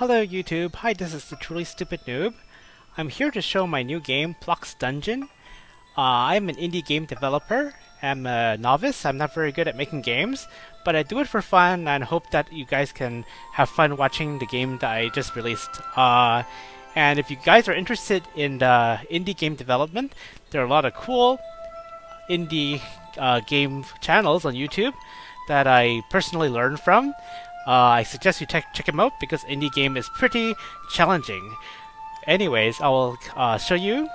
Hello YouTube, hi, this is the Truly Stupid Noob. I'm here to show my new game, Ploxe Dungeon. I'm an indie game developer. I'm a novice, I'm not very good at making games, but I do it for fun and hope that you guys can have fun watching the game that I just released. And if you guys are interested in indie game development, there are a lot of cool indie game channels on YouTube that I personally learned from. I suggest you check him out because indie game is pretty challenging. Anyways, I will show you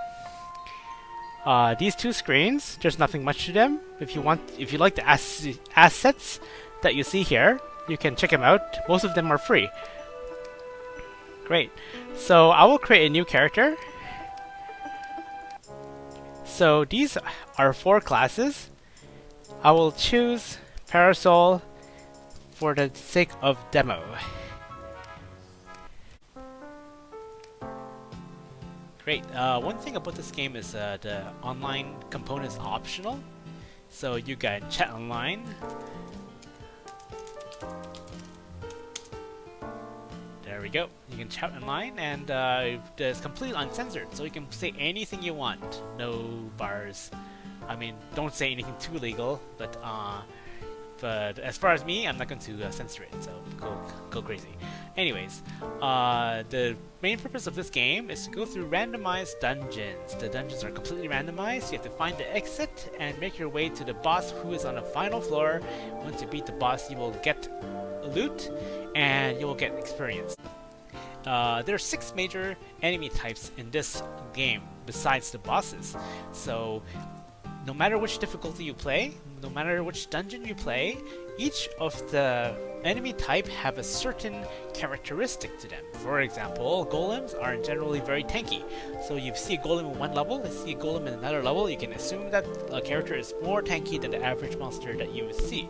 these two screens. There's nothing much to them. If you like the assets that you see here, you can check them out. Most of them are free. Great. So I will create a new character. So these are 4 classes. I will choose Parasol for the sake of demo. Great. One thing about this game is the online component is optional. So you can chat online. There we go. You can chat online and it's completely uncensored. So you can say anything you want. No bars. I mean, don't say anything too legal, but as far as me, I'm not going to censor it, so go crazy. Anyways, the main purpose of this game is to go through randomized dungeons. The dungeons are completely randomized. You have to find the exit and make your way to the boss who is on the final floor. Once you beat the boss, you will get loot and you will get experience. There are 6 major enemy types in this game besides the bosses. So no matter which difficulty you play, no matter which dungeon you play, each of the enemy type have a certain characteristic to them. For example, golems are generally very tanky. So you see a golem in one level, you see a golem in another level, you can assume that a character is more tanky than the average monster that you would see.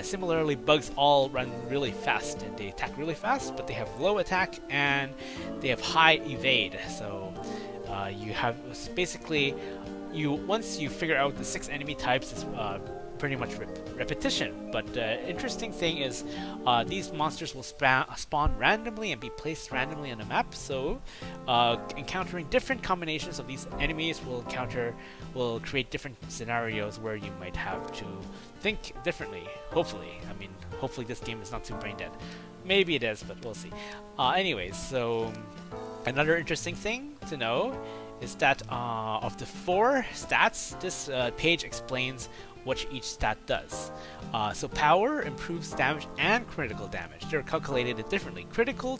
Similarly, bugs all run really fast and they attack really fast, but they have low attack and they have high evade. So you have basically once you figure out the 6 enemy types, it's pretty much repetition. But the interesting thing is these monsters will spawn randomly and be placed randomly on the map. So encountering different combinations of these enemies will create different scenarios where you might have to think differently. Hopefully, I mean, hopefully this game is not too brain dead. Maybe it is, but we'll see. Anyways, so another interesting thing to know is that of the 4 stats, this page explains what each stat does. So power improves damage and critical damage. They're calculated differently. Critical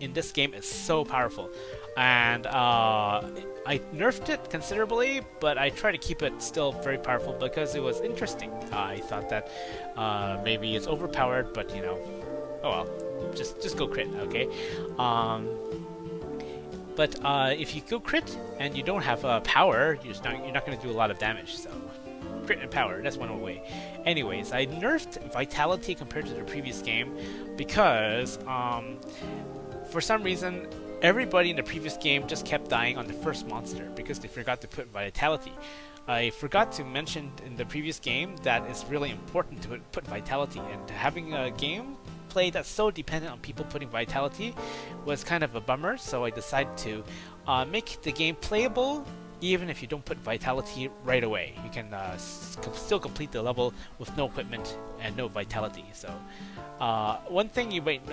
in this game is so powerful, and I nerfed it considerably, but I try to keep it still very powerful because it was interesting. I thought that maybe it's overpowered, but you know, oh well, just go crit, okay? But if you go crit and you don't have power, you're not going to do a lot of damage. So crit and power, that's one way. Anyways, I nerfed vitality compared to the previous game because for some reason everybody in the previous game just kept dying on the first monster because they forgot to put vitality. I forgot to mention in the previous game that it's really important to put vitality, and having a game play that's so dependent on people putting vitality was kind of a bummer, so I decided to make the game playable even if you don't put vitality right away. You can still complete the level with no equipment and no vitality. So one thing you might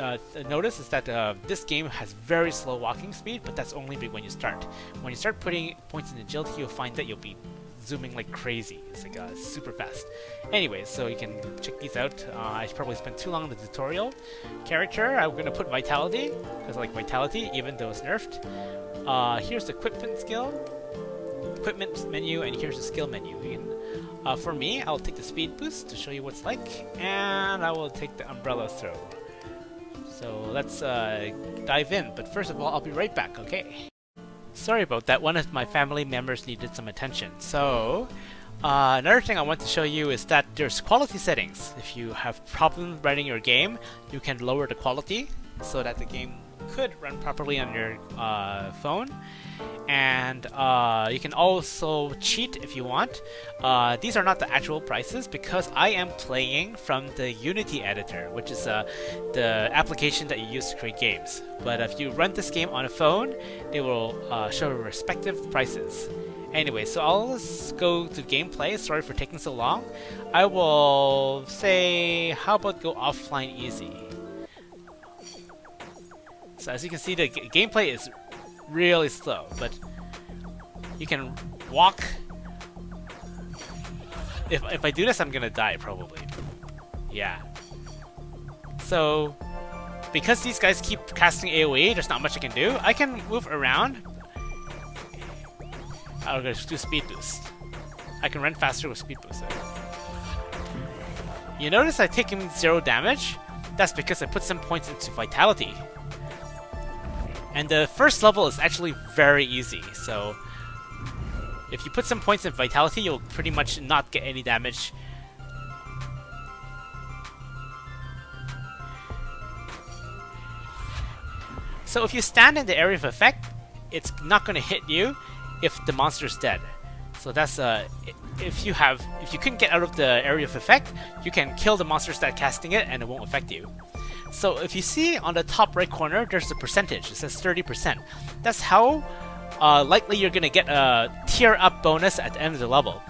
notice is that this game has very slow walking speed, but that's only when you start. When you start putting points in agility, you'll find that you'll be zooming like crazy. It's like super fast. Anyways, so you can check these out. I probably spent too long on the tutorial. Character, I'm going to put vitality because I like vitality even though it's nerfed. Here's the equipment menu, and here's the skill menu. For me, I'll take the speed boost to show you what it's like, and I will take the umbrella throw. So let's dive in, but first of all, I'll be right back, okay? Sorry about that, one of my family members needed some attention. So, another thing I want to show you is that there's quality settings. If you have problems running your game, you can lower the quality so that the game could run properly on your phone. And you can also cheat if you want. These are not the actual prices because I am playing from the Unity editor, which is the application that you use to create games. But if you run this game on a phone, they will show respective prices. Anyway, so I'll go to gameplay. Sorry for taking so long. I will say, how about go offline easy? So as you can see, the gameplay is really slow, but you can walk. If I do this, I'm gonna die probably. Yeah. So because these guys keep casting AoE, there's not much I can do. I can move around. I'll go do speed boost. I can run faster with speed boost. You notice I'm taking 0 damage? That's because I put some points into vitality. And the first level is actually very easy, so if you put some points in vitality, you'll pretty much not get any damage. So if you stand in the area of effect, it's not going to hit you if the monster's dead. So that's if you couldn't get out of the area of effect, you can kill the monsters that casting it and it won't affect you. So if you see on the top right corner, there's a percentage. It says 30%. That's how likely you're going to get a tier up bonus at the end of the level.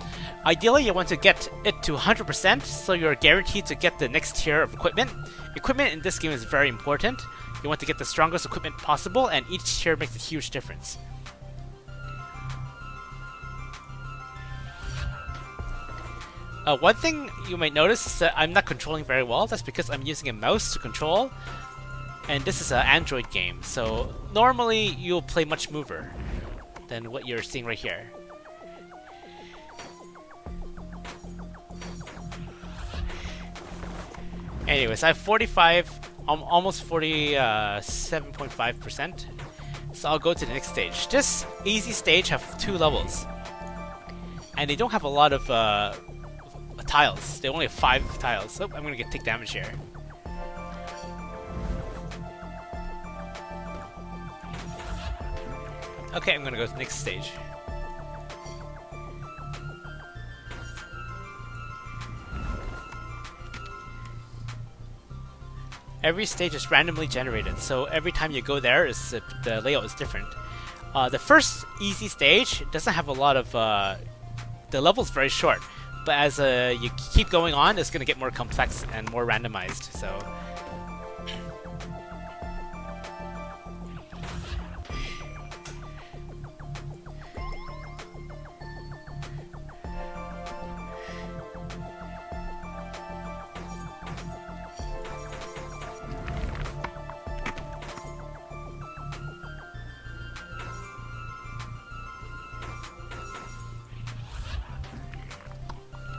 Ideally, you want to get it to 100%, so you're guaranteed to get the next tier of equipment. Equipment in this game is very important. You want to get the strongest equipment possible, and each tier makes a huge difference. One thing you might notice is that I'm not controlling very well. That's because I'm using a mouse to control, and this is an Android game, so normally you'll play much smoother than what you're seeing right here. Anyways, I have 45, almost 47.5%, so I'll go to the next stage. This easy stage have 2 levels, and they don't have a lot of tiles. They only have 5 tiles. Oh, I'm gonna take damage here. Okay, I'm gonna go to the next stage. Every stage is randomly generated, so every time you go there, the layout is different. The first easy stage doesn't have a lot of... the level's very short, but as you keep going on, it's going to get more complex and more randomized, so...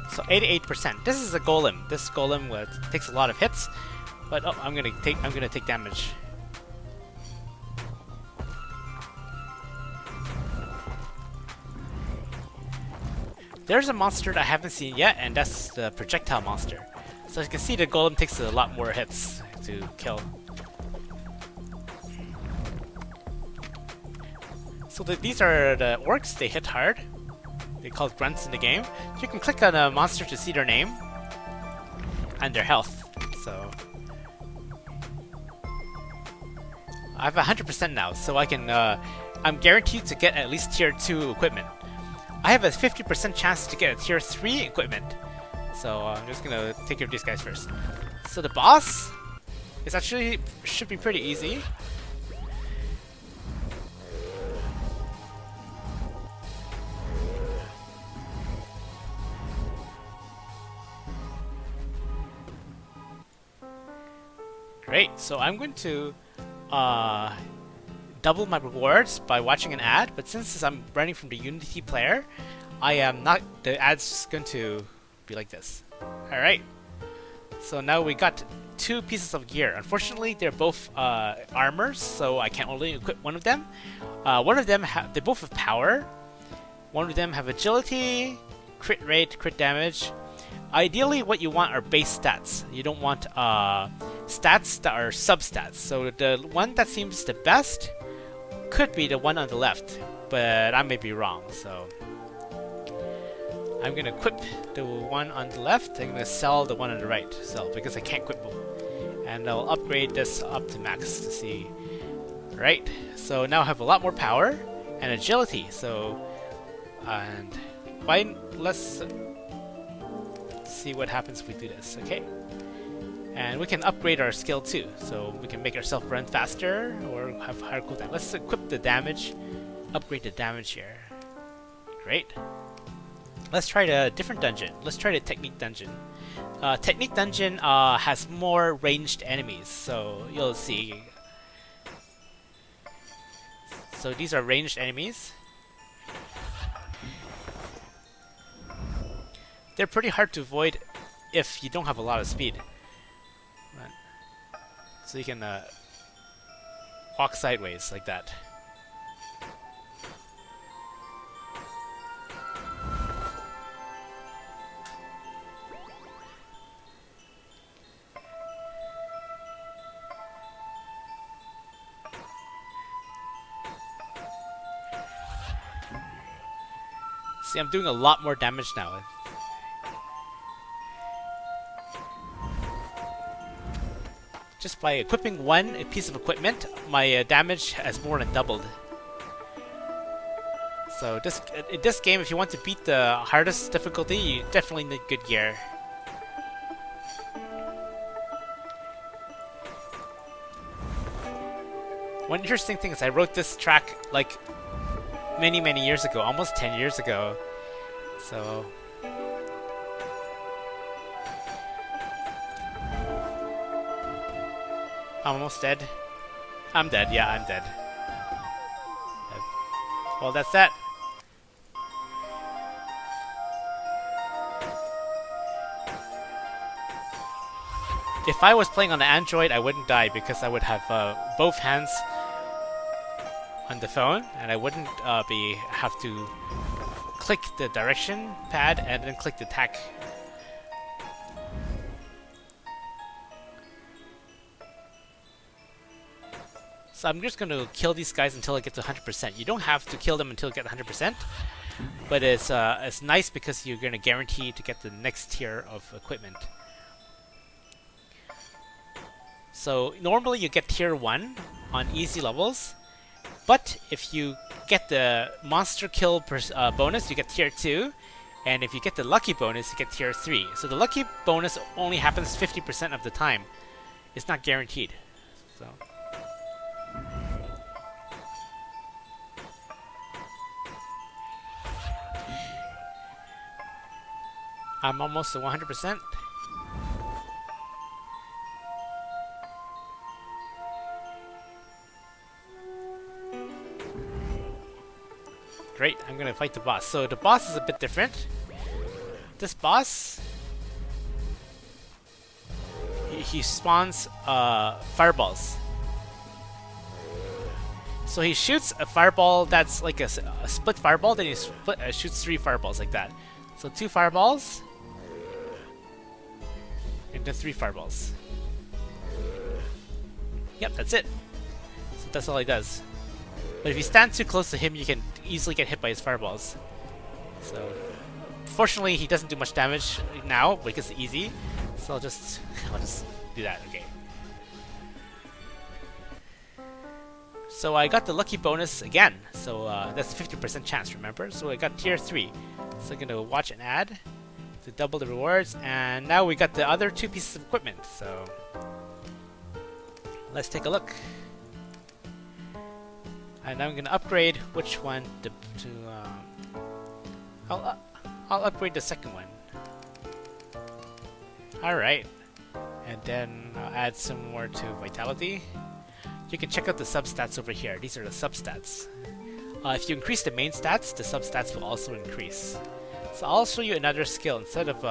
So 88%. This is a golem. This golem takes a lot of hits, but oh, I'm gonna take damage. There's a monster that I haven't seen yet, and that's the projectile monster. So as you can see, the golem takes a lot more hits to kill. So these are the orcs. They hit hard. They call it grunts in the game. You can click on a monster to see their name and their health. So I have 100% now, so I can. I'm guaranteed to get at least tier 2 equipment. I have a 50% chance to get a tier 3 equipment. So I'm just gonna take care of these guys first. So the boss is actually should be pretty easy. Great, so I'm going to double my rewards by watching an ad, but since I'm running from the Unity player, I am not, the ad's going to be like this. Alright, so now we got 2 pieces of gear. Unfortunately, they're both armors, so I can only equip one of them. One of them, they both have power. One of them have agility, crit rate, crit damage. Ideally, what you want are base stats. You don't want stats that are substats. So the one that seems the best could be the one on the left, but I may be wrong. So I'm gonna equip the one on the left. I'm gonna sell the one on the right. So because I can't equip both, and I'll upgrade this up to max to see. Right. So now I have a lot more power and agility. So and let's see what happens if we do this. Okay. And we can upgrade our skill too, so we can make ourselves run faster or have higher cooldown. Let's equip the damage, upgrade the damage here. Great. Let's try the different dungeon. Let's try the technique dungeon. Technique dungeon has more ranged enemies, so you'll see. So these are ranged enemies. They're pretty hard to avoid if you don't have a lot of speed. So you can walk sideways like that. See, I'm doing a lot more damage now. Just by equipping one piece of equipment, my damage has more than doubled. So in this game, if you want to beat the hardest difficulty, you definitely need good gear. One interesting thing is I wrote this track like many years ago, almost 10 years ago. So I'm almost dead. I'm dead, yeah, I'm dead. Well, that's that. If I was playing on an Android, I wouldn't die because I would have both hands on the phone, and I wouldn't have to click the direction pad and then click the attack. So I'm just going to kill these guys until I get to 100%. You don't have to kill them until you get 100%, but it's nice because you're going to guarantee to get the next tier of equipment. So normally you get tier 1 on easy levels, but if you get the monster kill bonus, you get tier 2, and if you get the lucky bonus, you get tier 3. So the lucky bonus only happens 50% of the time. It's not guaranteed. So I'm almost at 100%. Great, I'm gonna fight the boss. So the boss is a bit different. This boss, he spawns fireballs. So he shoots a fireball that's like a split fireball, then he shoots 3 fireballs like that. So 2 fireballs, and then 3 fireballs. Yep, that's it. So that's all he does. But if you stand too close to him, you can easily get hit by his fireballs. So, fortunately, he doesn't do much damage now because it's easy. So I'll just do that. Okay. So I got the lucky bonus again. So that's a 50% chance, remember? So I got tier 3. So I'm gonna watch an ad to double the rewards, and now we got the other 2 pieces of equipment. So let's take a look. And I'm gonna upgrade which one I'll upgrade the second one. Alright. And then I'll add some more to vitality. You can check out the substats over here. These are the substats. If you increase the main stats, the substats will also increase. So I'll show you another skill. Instead of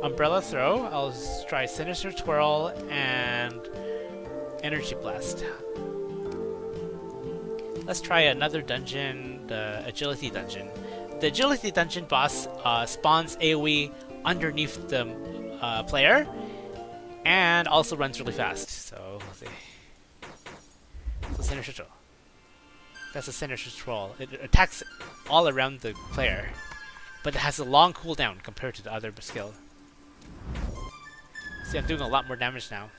Umbrella Throw, I'll try Sinister Twirl and Energy Blast. Let's try another dungeon, the Agility Dungeon. The Agility Dungeon boss spawns AoE underneath the player, and also runs really fast. So let's see. So Sinister Troll. That's a Sinister Troll. It attacks all around the player, but it has a long cooldown compared to the other skill. See, I'm doing a lot more damage now.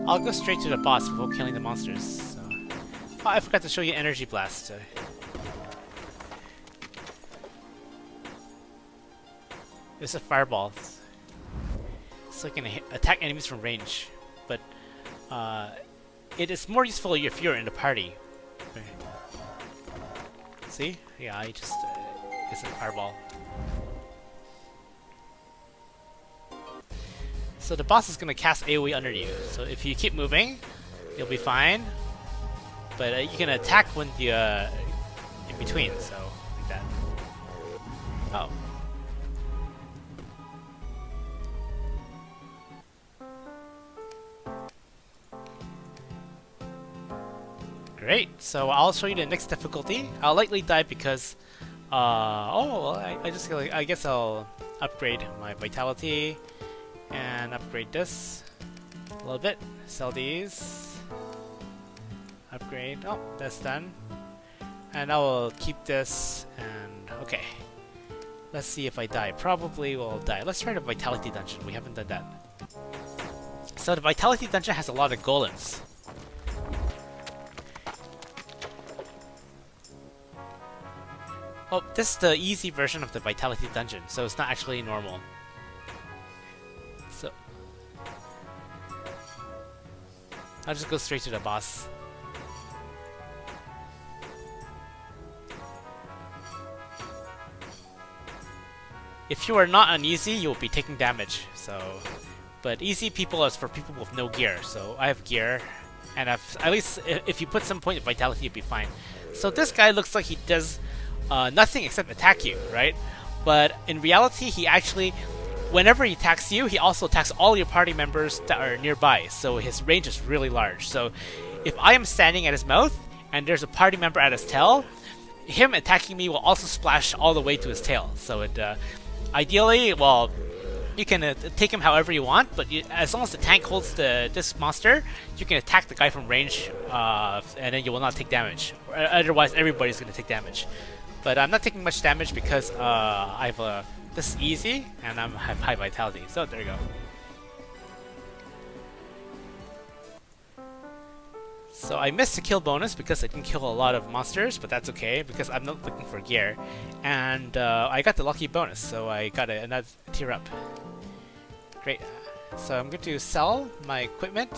I'll go straight to the boss before killing the monsters. So. Oh, I forgot to show you Energy Blast. It's a fireball, so you can attack enemies from range. But it is more useful if you're in the party. See? Yeah, I just it's a fireball. So the boss is gonna cast AoE under you. So if you keep moving, you'll be fine. But you can attack when you in between. So like that. Oh. Great. So I'll show you the next difficulty. I'll likely die because I guess I'll upgrade my vitality. And upgrade this a little bit. Sell these. Upgrade. Oh, that's done. And I will keep this. And okay. Let's see if I die. Probably will die. Let's try the Vitality Dungeon. We haven't done that. So the Vitality Dungeon has a lot of golems. Oh, this is the easy version of the Vitality Dungeon, so it's not actually normal. So I'll just go straight to the boss. If you are not on easy, you will be taking damage. So, but easy people is for people with no gear. So I have gear, and at least if you put some point of vitality, you'll be fine. So this guy looks like he does nothing except attack you, right? But in reality, he actually, whenever he attacks you, he also attacks all your party members that are nearby. So his range is really large. So if I am standing at his mouth and there's a party member at his tail, him attacking me will also splash all the way to his tail. So it ideally, well, you can take him however you want, but as long as the tank holds this monster, you can attack the guy from range, and then you will not take damage. Otherwise, everybody's going to take damage. But I'm not taking much damage because I have this is easy, and I have high vitality. So there you go. So I missed the kill bonus because I didn't kill a lot of monsters, but that's okay because I'm not looking for gear. And I got the lucky bonus, so I got another tier up. Great. So I'm going to sell my equipment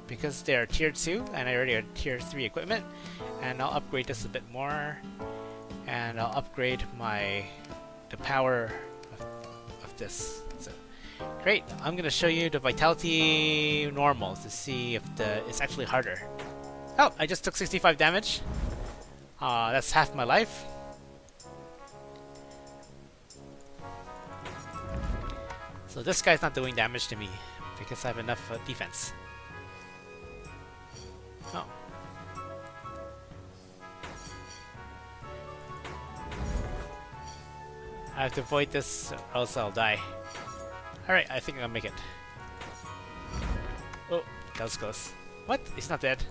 because they're tier 2 and I already have tier 3 equipment. And I'll upgrade this a bit more. And I'll upgrade the power of this. So, great. I'm going to show you the vitality normal to see if it's actually harder. Oh, I just took 65 damage. That's half my life. So this guy's not doing damage to me because I have enough defense. Oh. I have to avoid this or else I'll die. Alright, I think I'll make it. Oh, that was close. What? He's not dead.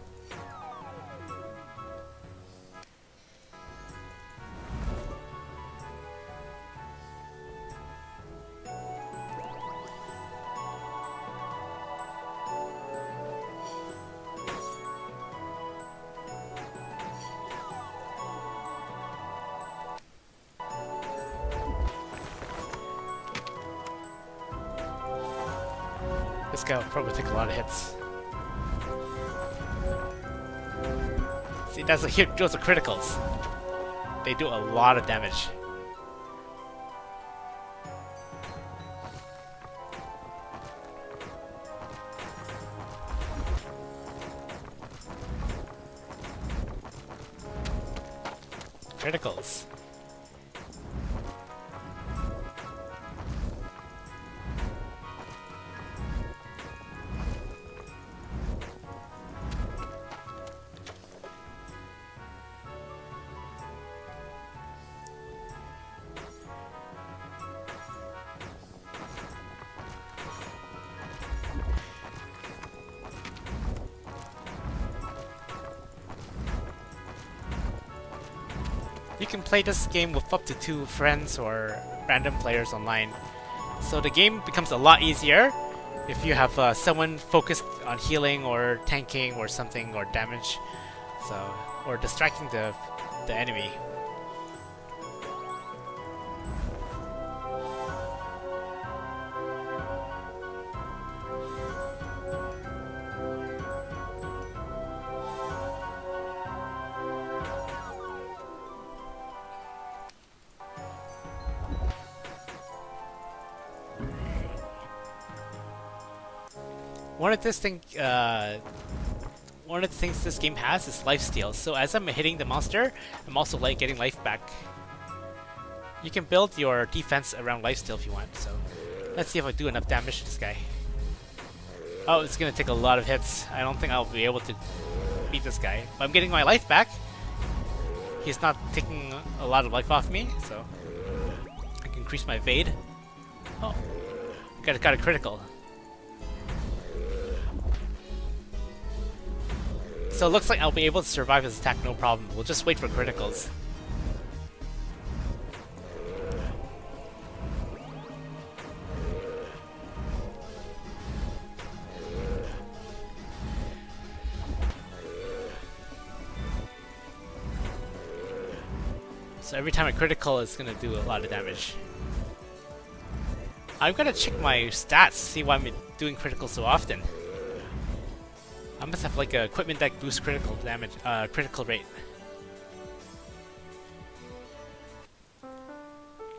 This guy will probably take a lot of hits. See, those are criticals. They do a lot of damage. Criticals. You can play this game with up to 2 friends or random players online. So the game becomes a lot easier if you have someone focused on healing or tanking or something or damage, so or distracting the enemy. One of the things this game has is lifesteal. So as I'm hitting the monster, I'm also getting life back. You can build your defense around lifesteal if you want. So let's see if I do enough damage to this guy. Oh, it's gonna take a lot of hits. I don't think I'll be able to beat this guy. But I'm getting my life back. He's not taking a lot of life off me, so I can increase my evade. Oh, got a critical. So it looks like I'll be able to survive his attack no problem. We'll just wait for criticals. So every time I critical, it's gonna do a lot of damage. I'm gonna check my stats to see why I'm doing critical so often. I must have like a equipment that boosts critical damage, critical rate.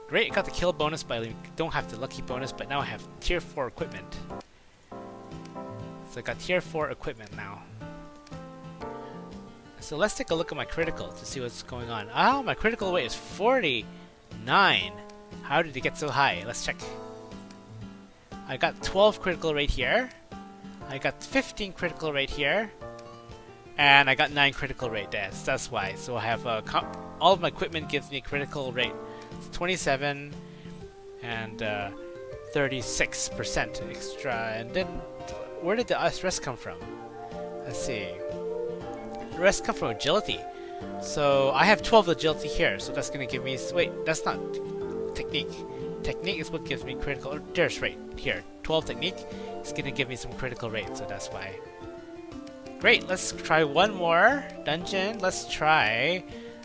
Great, I got the kill bonus, but I don't have the lucky bonus, but now I have tier 4 equipment. So I got tier 4 equipment now. So let's take a look at my critical to see what's going on. Oh, my critical rate is 49. How did it get so high? Let's check. I got 12 critical rate here. I got 15 critical rate here, and I got 9 critical rate there. So that's why. So I have all of my equipment gives me a critical rate. It's 27 and 36% extra. And then where did the rest come from? Let's see. The rest come from agility. So I have 12 agility here. So that's gonna give me. Wait, that's not technique. Technique is what gives me critical. There's right here. 12 technique. It's gonna give me some critical rate, so that's why. Great, let's try one more dungeon. Let's try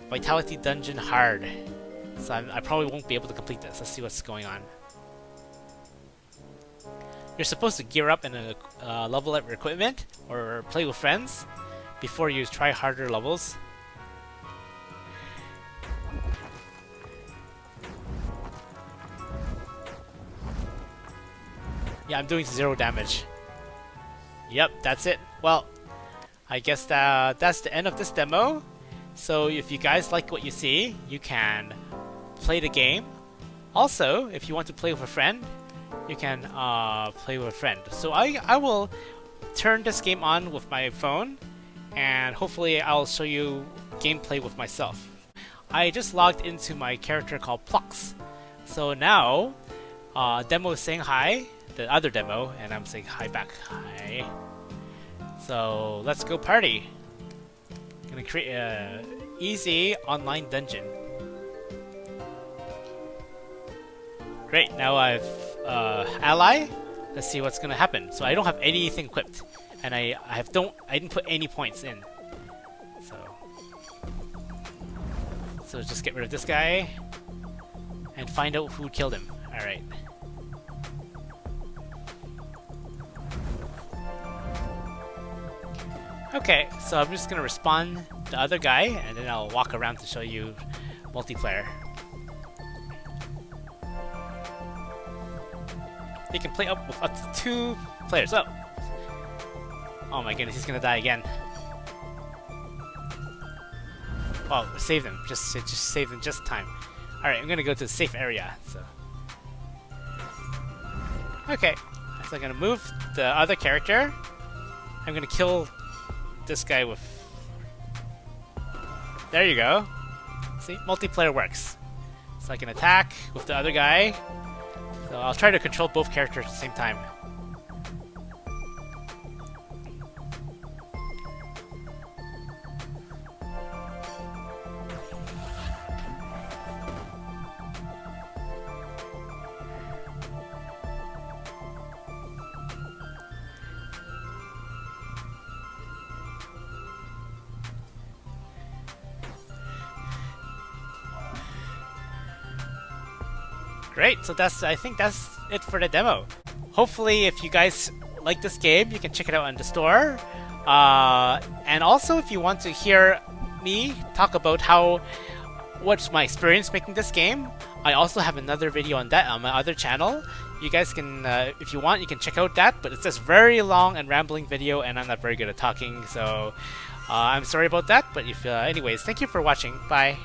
Vitality Dungeon Hard. So I probably won't be able to complete this. Let's see what's going on. You're supposed to gear up and level up your equipment or play with friends before you try harder levels. Yeah, I'm doing 0 damage. Yep, that's it. Well, I guess that's the end of this demo. So if you guys like what you see, you can play the game. Also, if you want to play with a friend, you can play with a friend. So I will turn this game on with my phone, and hopefully I'll show you gameplay with myself. I just logged into my character called Ploxe. So now, demo is saying hi. The other demo, and I'm saying hi back. Hi. So let's go party. I'm gonna create a easy online dungeon. Great. Now I've ally. Let's see what's gonna happen. So I don't have anything equipped, and I didn't put any points in. So just get rid of this guy and find out who killed him. All right. Okay, so I'm just gonna respawn the other guy, and then I'll walk around to show you multiplayer. You can play up with up to 2 players. Oh my goodness, he's gonna die again. Oh, save them. Just save them just in time. All right, I'm gonna go to the safe area. So, okay, so I'm gonna move the other character. I'm gonna kill this guy with... There you go. See, multiplayer works. So I can attack with the other guy. So I'll try to control both characters at the same time. Great, so I think that's it for the demo. Hopefully, if you guys like this game, you can check it out in the store. And also, if you want to hear me talk about what's my experience making this game, I also have another video on that on my other channel. You guys can, if you want, you can check out that, but it's just very long and rambling video, and I'm not very good at talking, so I'm sorry about that. But anyways, thank you for watching. Bye.